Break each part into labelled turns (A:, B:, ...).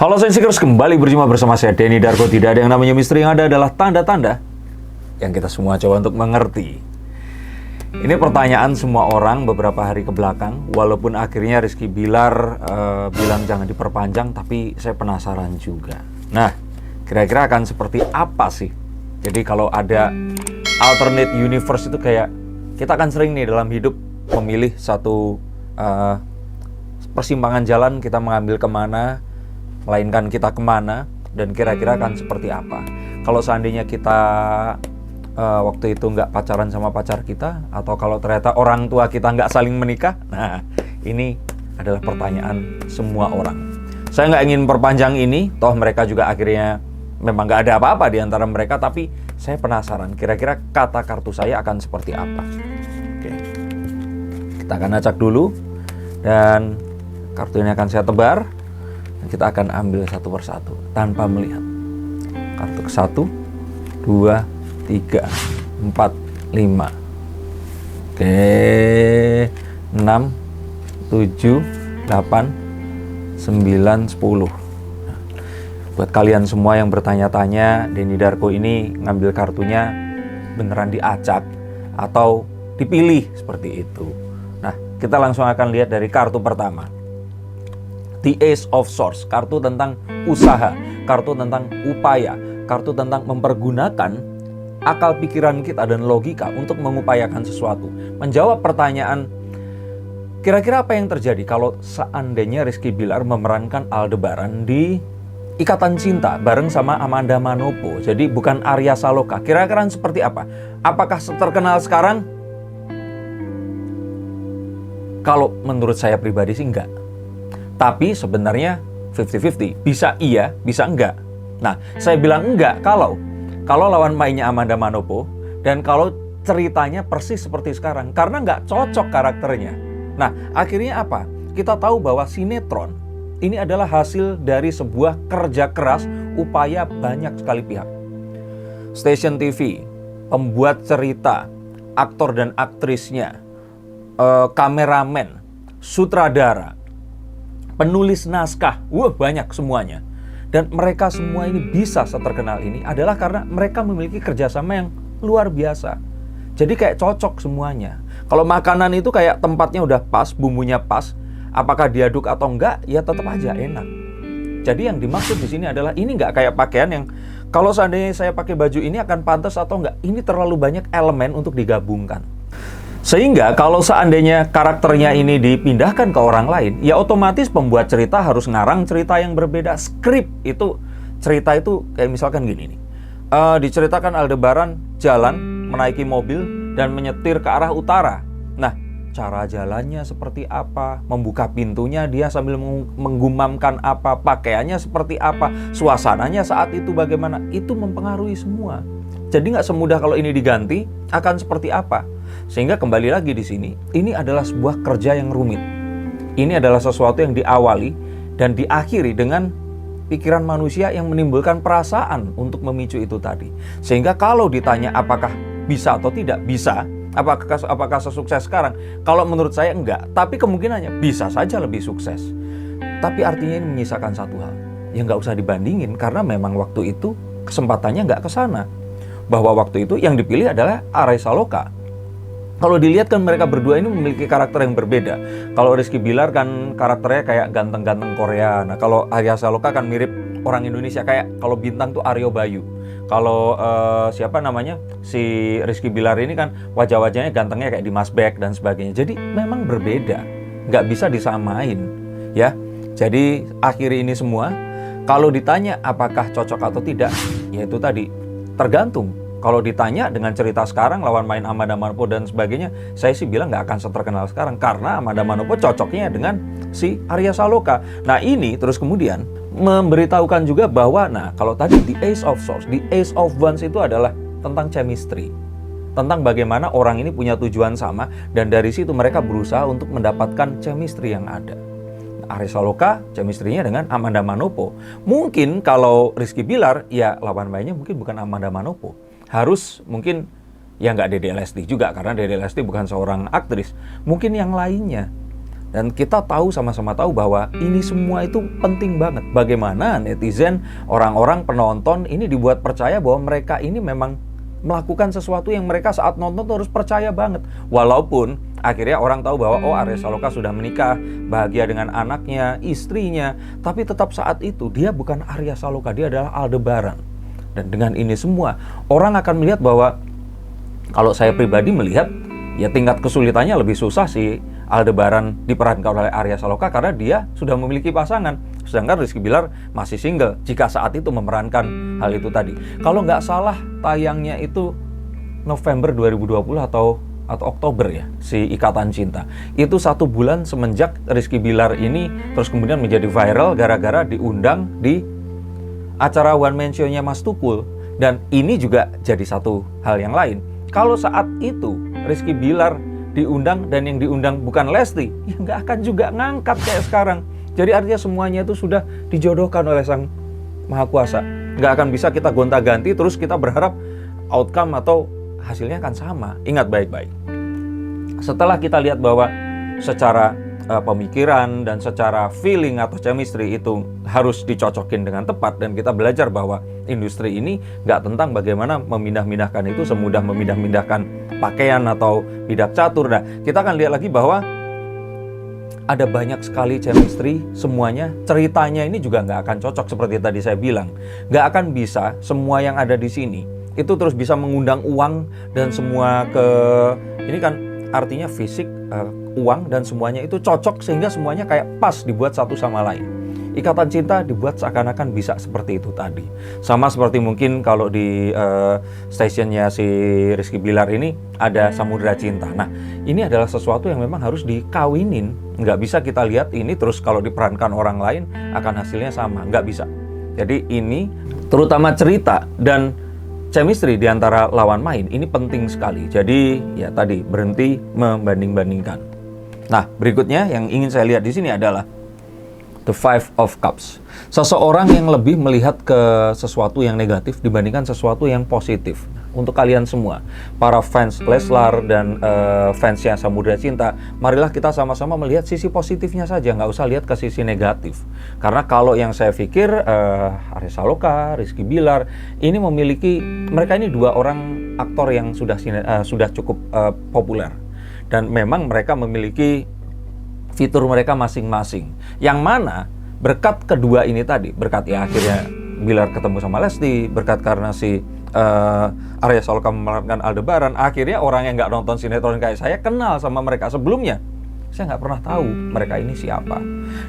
A: Halo Sensikers, kembali berjumpa bersama saya Denny Darko. Tidak ada yang namanya misteri, yang ada adalah tanda-tanda yang kita semua coba untuk mengerti. Ini pertanyaan semua orang beberapa hari ke belakang. Walaupun akhirnya Rizky Bilar bilang jangan diperpanjang, tapi saya penasaran juga. Nah, kira-kira akan seperti apa sih? Jadi kalau ada alternate universe itu kayak kita akan sering nih dalam hidup memilih satu persimpangan jalan, kita mengambil kemana, melainkan kita kemana, dan kira-kira akan seperti apa. Kalau seandainya kita waktu itu nggak pacaran sama pacar kita, atau kalau ternyata orang tua kita nggak saling menikah, nah ini adalah pertanyaan semua orang. Saya nggak ingin perpanjang ini, toh mereka juga akhirnya memang nggak ada apa-apa di antara mereka, tapi saya penasaran kira-kira kata kartu saya akan seperti apa. Oke. Kita akan acak dulu, dan kartu ini akan saya tebar. Kita akan ambil satu persatu tanpa melihat. Kartu ke-1, 2, 3, 4, 5. Oke, 6, 7, 8, 9, 10. Nah, buat kalian semua yang bertanya-tanya, Denny Darko ini ngambil kartunya beneran diacak atau dipilih seperti itu. Nah, kita langsung akan lihat dari kartu pertama. The Ace of Swords, kartu tentang usaha, kartu tentang upaya, kartu tentang mempergunakan akal pikiran kita dan logika untuk mengupayakan sesuatu. Menjawab pertanyaan, kira-kira apa yang terjadi kalau seandainya Rizky Bilar memerankan Aldebaran di Ikatan Cinta bareng sama Amanda Manopo. Jadi bukan Arya Saloka. Kira-kira seperti apa? Apakah terkenal sekarang? Kalau menurut saya pribadi sih enggak. Tapi sebenarnya 50-50, bisa iya, bisa enggak. Nah, saya bilang enggak kalau lawan mainnya Amanda Manopo dan kalau ceritanya persis seperti sekarang, karena enggak cocok karakternya. Nah, akhirnya apa? Kita tahu bahwa sinetron ini adalah hasil dari sebuah kerja keras, upaya banyak sekali pihak. Stasiun TV, pembuat cerita, aktor dan aktrisnya, kameramen, sutradara, penulis naskah, banyak semuanya. Dan mereka semua ini bisa seterkenal ini adalah karena mereka memiliki kerjasama yang luar biasa. Jadi kayak cocok semuanya. Kalau makanan itu kayak tempatnya udah pas, bumbunya pas, apakah diaduk atau enggak, ya tetap aja enak. Jadi yang dimaksud di sini adalah ini nggak kayak pakaian yang kalau seandainya saya pakai baju ini akan pantas atau enggak. Ini terlalu banyak elemen untuk digabungkan. Sehingga kalau seandainya karakternya ini dipindahkan ke orang lain, ya otomatis pembuat cerita harus ngarang cerita yang berbeda. Skrip itu, cerita itu kayak misalkan gini nih. Diceritakan Aldebaran jalan, menaiki mobil, dan menyetir ke arah utara. Nah, cara jalannya seperti apa, membuka pintunya dia sambil menggumamkan apa, pakaiannya seperti apa, suasananya saat itu bagaimana, itu mempengaruhi semua. Jadi nggak semudah kalau ini diganti, akan seperti apa. Sehingga kembali lagi di sini, ini adalah sebuah kerja yang rumit. Ini adalah sesuatu yang diawali dan diakhiri dengan pikiran manusia yang menimbulkan perasaan untuk memicu itu tadi. Sehingga kalau ditanya apakah bisa atau tidak, bisa. Apakah sesukses sekarang? Kalau menurut saya enggak, tapi kemungkinannya bisa saja lebih sukses. Tapi artinya ini menyisakan satu hal yang nggak usah dibandingin, karena memang waktu itu kesempatannya nggak ke sana. Bahwa waktu itu yang dipilih adalah Arya Saloka. Kalau dilihat kan mereka berdua ini memiliki karakter yang berbeda. Kalau Rizky Bilar kan karakternya kayak ganteng-ganteng Korea. Nah kalau Arya Saloka kan mirip orang Indonesia, kayak kalau Bintang tuh Aryo Bayu. Kalau siapa namanya si Rizky Bilar ini kan wajah-wajahnya gantengnya kayak Dimas Beck dan sebagainya. Jadi memang berbeda, nggak bisa disamain ya. Jadi akhiri ini semua, kalau ditanya apakah cocok atau tidak, ya itu tadi tergantung. Kalau ditanya dengan cerita sekarang, lawan main Amanda Manopo dan sebagainya, saya sih bilang nggak akan seterkenal sekarang. Karena Amanda Manopo cocoknya dengan si Arya Saloka. Nah ini terus kemudian memberitahukan juga bahwa, nah kalau tadi di Ace of Swords, di Ace of Wands itu adalah tentang chemistry. Tentang bagaimana orang ini punya tujuan sama, dan dari situ mereka berusaha untuk mendapatkan chemistry yang ada. Arya Saloka, chemistry-nya dengan Amanda Manopo. Mungkin kalau Rizky Bilar, ya lawan mainnya mungkin bukan Amanda Manopo. Harus mungkin ya nggak Dede Lesti juga, karena Dede Lesti bukan seorang aktris. Mungkin yang lainnya. Dan kita tahu, sama-sama tahu bahwa ini semua itu penting banget. Bagaimana netizen, orang-orang penonton ini dibuat percaya bahwa mereka ini memang melakukan sesuatu yang mereka saat nonton tuh harus percaya banget. Walaupun akhirnya orang tahu bahwa Arya Saloka sudah menikah, bahagia dengan anaknya, istrinya, tapi tetap saat itu dia bukan Arya Saloka, dia adalah Aldebaran. Dan dengan ini semua, orang akan melihat bahwa, kalau saya pribadi melihat, ya tingkat kesulitannya lebih susah sih Aldebaran diperankan oleh Arya Saloka karena dia sudah memiliki pasangan. Sedangkan Rizky Billar masih single jika saat itu memerankan hal itu tadi. Kalau nggak salah tayangnya itu November 2020 atau Oktober ya, si Ikatan Cinta. Itu 1 bulan semenjak Rizky Billar ini terus kemudian menjadi viral gara-gara diundang di acara one man show-nya Mas Tukul. Dan ini juga jadi satu hal yang lain. Kalau saat itu Rizky Billar diundang dan yang diundang bukan Lesti, ya nggak akan juga ngangkat kayak sekarang. Jadi artinya semuanya itu sudah dijodohkan oleh Sang Maha Kuasa. Nggak akan bisa kita gonta-ganti terus kita berharap outcome atau hasilnya akan sama. Ingat baik-baik. Setelah kita lihat bahwa secara pemikiran dan secara feeling atau chemistry itu harus dicocokin dengan tepat, dan kita belajar bahwa industri ini nggak tentang bagaimana memindah-mindahkan itu semudah memindah-mindahkan pakaian atau bidak catur. Nah, kita akan lihat lagi bahwa ada banyak sekali chemistry, semuanya ceritanya ini juga nggak akan cocok seperti tadi saya bilang. Nggak akan bisa semua yang ada di sini itu terus bisa mengundang uang dan semua ini kan artinya fisik, uang dan semuanya itu cocok sehingga semuanya kayak pas dibuat satu sama lain. Ikatan Cinta dibuat seakan-akan bisa seperti itu tadi. Sama seperti mungkin kalau di stationnya si Rizky Billar ini ada Samudra Cinta. Nah, ini adalah sesuatu yang memang harus dikawinin. Nggak bisa kita lihat ini terus kalau diperankan orang lain akan hasilnya sama. Nggak bisa. Jadi ini terutama cerita dan chemistry di antara lawan main ini penting sekali. Jadi ya tadi berhenti membanding-bandingkan. Nah, berikutnya yang ingin saya lihat di sini adalah The Five of Cups. Seseorang yang lebih melihat ke sesuatu yang negatif dibandingkan sesuatu yang positif. Untuk kalian semua, para fans Leslar dan fansnya Samudra Cinta, marilah kita sama-sama melihat sisi positifnya saja, nggak usah lihat ke sisi negatif. Karena kalau yang saya pikir, Arya Saloka, Rizky Billar, ini mereka ini 2 orang aktor yang sudah cukup populer. Dan memang mereka memiliki fitur mereka masing-masing. Yang mana berkat kedua ini tadi, berkat ya akhirnya Billar ketemu sama Lesti, berkat karena si Arya Saloka memerankan Aldebaran, akhirnya orang yang nggak nonton sinetron kayak saya kenal sama mereka. Sebelumnya saya nggak pernah tahu mereka ini siapa.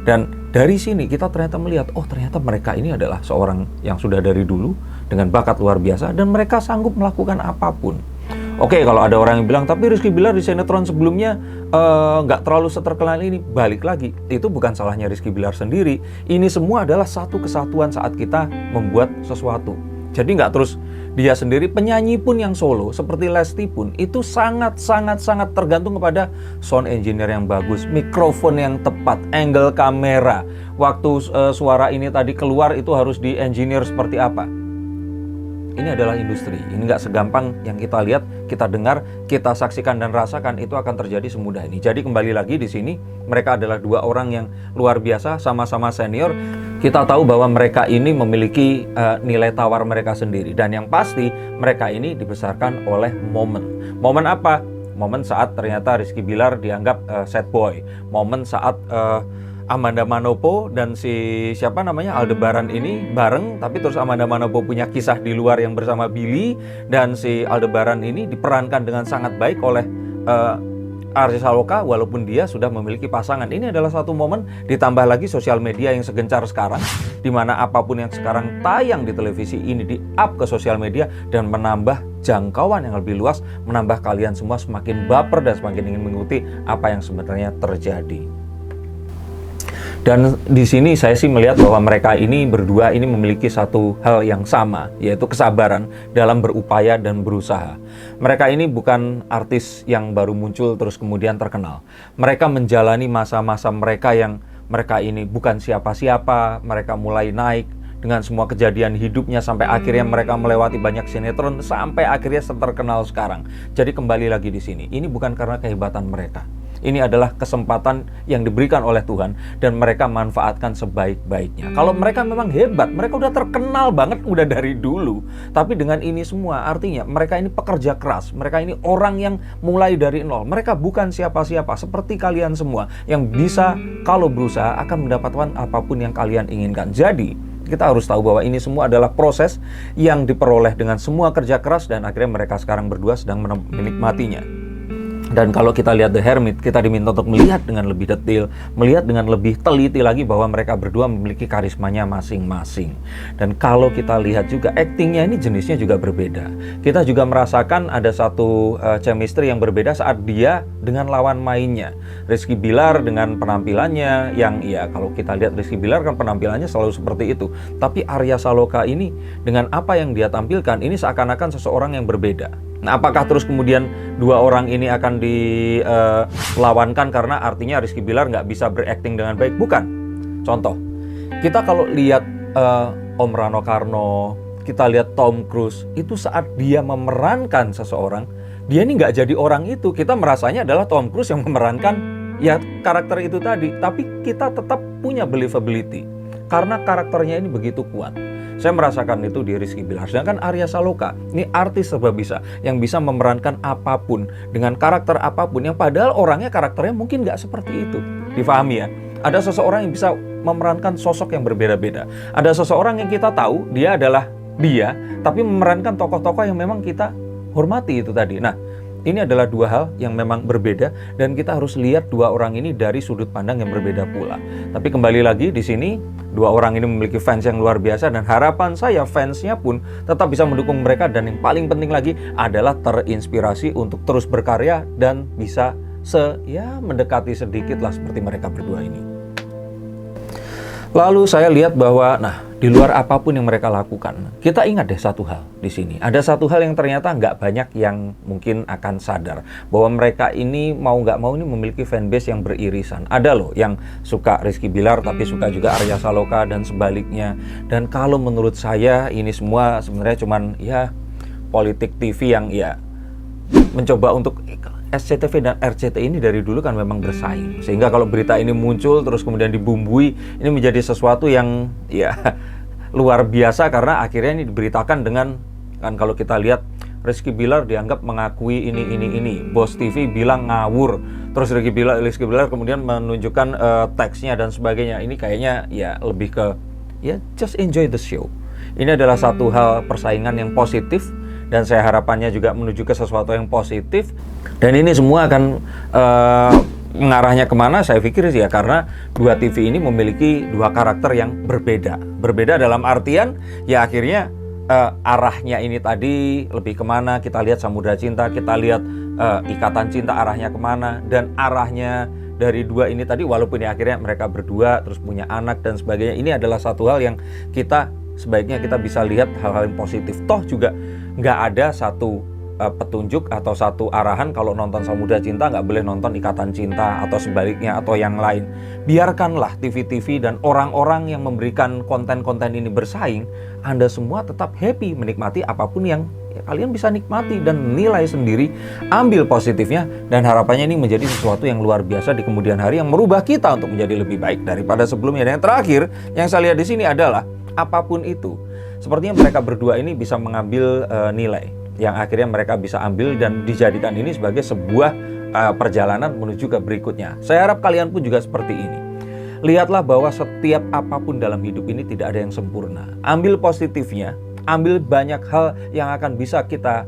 A: Dan dari sini kita ternyata melihat, oh ternyata mereka ini adalah seorang yang sudah dari dulu dengan bakat luar biasa dan mereka sanggup melakukan apapun. Oke, kalau ada orang yang bilang, tapi Rizky Billar di sinetron sebelumnya nggak terlalu seterkenal ini, balik lagi. Itu bukan salahnya Rizky Billar sendiri. Ini semua adalah satu kesatuan saat kita membuat sesuatu. Jadi nggak terus dia sendiri, penyanyi pun yang solo, seperti Lesti pun, itu sangat tergantung kepada sound engineer yang bagus, mikrofon yang tepat, angle kamera. Waktu suara ini tadi keluar itu harus di-engineer seperti apa. Ini adalah industri, ini nggak segampang yang kita lihat, kita dengar, kita saksikan dan rasakan, itu akan terjadi semudah ini. Jadi kembali lagi di sini, mereka adalah 2 orang yang luar biasa, sama-sama senior. Kita tahu bahwa mereka ini memiliki nilai tawar mereka sendiri. Dan yang pasti, mereka ini dibesarkan oleh momen. Momen apa? Momen saat ternyata Rizky Billar dianggap sad boy. Momen saat Amanda Manopo dan si Aldebaran ini bareng, tapi terus Amanda Manopo punya kisah di luar yang bersama Billy, dan si Aldebaran ini diperankan dengan sangat baik oleh Arya Saloka walaupun dia sudah memiliki pasangan. Ini adalah satu momen, ditambah lagi sosial media yang segencar sekarang, di mana apapun yang sekarang tayang di televisi ini di-up ke sosial media dan menambah jangkauan yang lebih luas, menambah kalian semua semakin baper dan semakin ingin mengikuti apa yang sebenarnya terjadi. Dan di sini saya sih melihat bahwa mereka ini berdua ini memiliki satu hal yang sama, yaitu kesabaran dalam berupaya dan berusaha. Mereka ini bukan artis yang baru muncul terus kemudian terkenal. Mereka menjalani masa-masa mereka yang mereka ini bukan siapa-siapa, mereka mulai naik dengan semua kejadian hidupnya sampai akhirnya mereka melewati banyak sinetron sampai akhirnya terkenal sekarang. Jadi kembali lagi di sini, ini bukan karena kehebatan mereka. Ini adalah kesempatan yang diberikan oleh Tuhan dan mereka manfaatkan sebaik-baiknya. Kalau mereka memang hebat, mereka udah terkenal banget udah dari dulu. Tapi dengan ini semua artinya mereka ini pekerja keras, mereka ini orang yang mulai dari nol. Mereka bukan siapa-siapa seperti kalian semua yang bisa kalau berusaha akan mendapatkan apapun yang kalian inginkan. Jadi kita harus tahu bahwa ini semua adalah proses yang diperoleh dengan semua kerja keras dan akhirnya mereka sekarang berdua sedang menikmatinya. Dan kalau kita lihat The Hermit, kita diminta untuk melihat dengan lebih detail, melihat dengan lebih teliti lagi bahwa mereka berdua memiliki karismanya masing-masing. Dan kalau kita lihat juga aktingnya ini jenisnya juga berbeda. Kita juga merasakan ada satu chemistry yang berbeda saat dia dengan lawan mainnya. Rizky Billar dengan penampilannya yang kalau kita lihat Rizky Billar kan penampilannya selalu seperti itu. Tapi Arya Saloka ini dengan apa yang dia tampilkan ini seakan-akan seseorang yang berbeda. Nah, apakah terus kemudian dua orang ini akan dilawankan karena artinya Rizky Billar nggak bisa berakting dengan baik? Bukan. Contoh, kita kalau lihat Om Rano Karno, kita lihat Tom Cruise, itu saat dia memerankan seseorang, dia ini nggak jadi orang itu. Kita merasanya adalah Tom Cruise yang memerankan karakter itu tadi. Tapi kita tetap punya believability karena karakternya ini begitu kuat. Saya merasakan itu di Rizky Billar. Sedangkan Arya Saloka, ini artis serba bisa, yang bisa memerankan apapun, dengan karakter apapun, yang padahal orangnya karakternya mungkin nggak seperti itu. Difahami ya? Ada seseorang yang bisa memerankan sosok yang berbeda-beda. Ada seseorang yang kita tahu, dia adalah dia, tapi memerankan tokoh-tokoh yang memang kita hormati itu tadi. Nah, ini adalah dua hal yang memang berbeda dan kita harus lihat dua orang ini dari sudut pandang yang berbeda pula. Tapi kembali lagi di sini, dua orang ini memiliki fans yang luar biasa dan harapan saya fansnya pun tetap bisa mendukung mereka dan yang paling penting lagi adalah terinspirasi untuk terus berkarya dan bisa mendekati sedikit lah seperti mereka berdua ini. Lalu saya lihat bahwa, di luar apapun yang mereka lakukan, kita ingat deh satu hal di sini. Ada satu hal yang ternyata nggak banyak yang mungkin akan sadar. Bahwa mereka ini mau nggak mau ini memiliki fanbase yang beririsan. Ada loh yang suka Rizky Billar tapi suka juga Arya Saloka dan sebaliknya. Dan kalau menurut saya ini semua sebenarnya cuman politik TV yang mencoba untuk SCTV dan RCTI ini dari dulu kan memang bersaing. Sehingga kalau berita ini muncul terus kemudian dibumbui, ini menjadi sesuatu yang luar biasa karena akhirnya ini diberitakan dengan kalau kita lihat Rizky Billar dianggap mengakui ini. Bos TV bilang ngawur. Terus Rizky Billar kemudian menunjukkan teksnya dan sebagainya. Ini kayaknya lebih ke just enjoy the show. Ini adalah satu hal persaingan yang positif. Dan saya harapannya juga menuju ke sesuatu yang positif. Dan ini semua akan mengarahnya kemana? Saya pikir karena dua TV ini memiliki dua karakter yang berbeda. Berbeda dalam artian akhirnya arahnya ini tadi lebih kemana? Kita lihat Samudra Cinta, kita lihat Ikatan Cinta arahnya kemana? Dan arahnya dari dua ini tadi walaupun akhirnya mereka berdua terus punya anak dan sebagainya. Ini adalah satu hal yang sebaiknya kita bisa lihat hal-hal yang positif. Toh juga nggak ada satu petunjuk atau satu arahan kalau nonton Samudra Cinta nggak boleh nonton Ikatan Cinta atau sebaliknya atau yang lain. Biarkanlah TV-TV dan orang-orang yang memberikan konten-konten ini bersaing. Anda semua tetap happy menikmati apapun yang kalian bisa nikmati dan nilai sendiri, ambil positifnya dan harapannya ini menjadi sesuatu yang luar biasa di kemudian hari yang merubah kita untuk menjadi lebih baik daripada sebelumnya. Dan yang terakhir yang saya lihat di sini adalah apapun itu, sepertinya mereka berdua ini bisa mengambil nilai yang akhirnya mereka bisa ambil dan dijadikan ini sebagai sebuah perjalanan menuju ke berikutnya. Saya harap kalian pun juga seperti ini. Lihatlah bahwa setiap apapun dalam hidup ini tidak ada yang sempurna. Ambil positifnya, ambil banyak hal yang akan bisa kita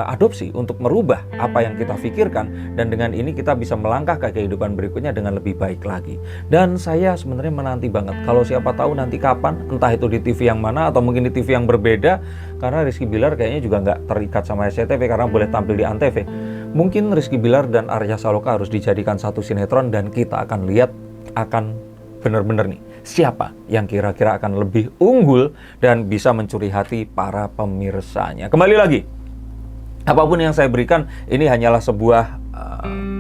A: adopsi untuk merubah apa yang kita pikirkan, dan dengan ini kita bisa melangkah ke kehidupan berikutnya dengan lebih baik lagi. Dan saya sebenarnya menanti banget kalau siapa tahu nanti kapan, entah itu di TV yang mana atau mungkin di TV yang berbeda, karena Rizky Billar kayaknya juga nggak terikat sama SCTV karena boleh tampil di Antv. Mungkin Rizky Billar dan Arya Saloka harus dijadikan satu sinetron dan kita akan lihat akan benar-benar nih siapa yang kira-kira akan lebih unggul dan bisa mencuri hati para pemirsanya. Kembali lagi, apapun yang saya berikan ini hanyalah sebuah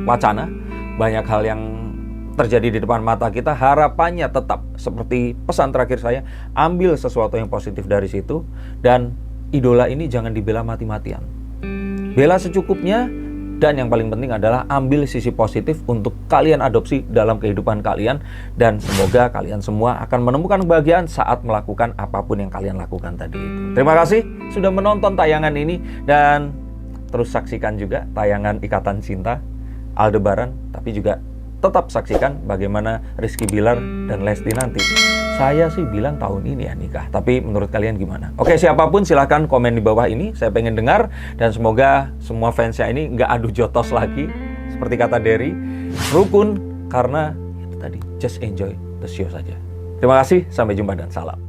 A: wacana. Banyak hal yang terjadi di depan mata kita. Harapannya tetap seperti pesan terakhir saya, ambil sesuatu yang positif dari situ. Dan idola ini jangan dibela mati-matian. Bela secukupnya, Dan yang paling penting adalah ambil sisi positif untuk kalian adopsi dalam kehidupan kalian. Dan semoga kalian semua akan menemukan kebahagiaan saat melakukan apapun yang kalian lakukan tadi itu. Terima kasih sudah menonton tayangan ini. Dan terus saksikan juga tayangan Ikatan Cinta Aldebaran. Tapi juga tetap saksikan bagaimana Rizky Bilar dan Lesti nanti. Saya sih bilang tahun ini ya nikah, tapi menurut kalian gimana? Oke, siapapun silahkan komen di bawah ini, saya pengen dengar. Dan semoga semua fansnya ini nggak adu jotos lagi. Seperti kata Derry, rukun karena itu tadi, just enjoy the show saja. Terima kasih, sampai jumpa dan salam.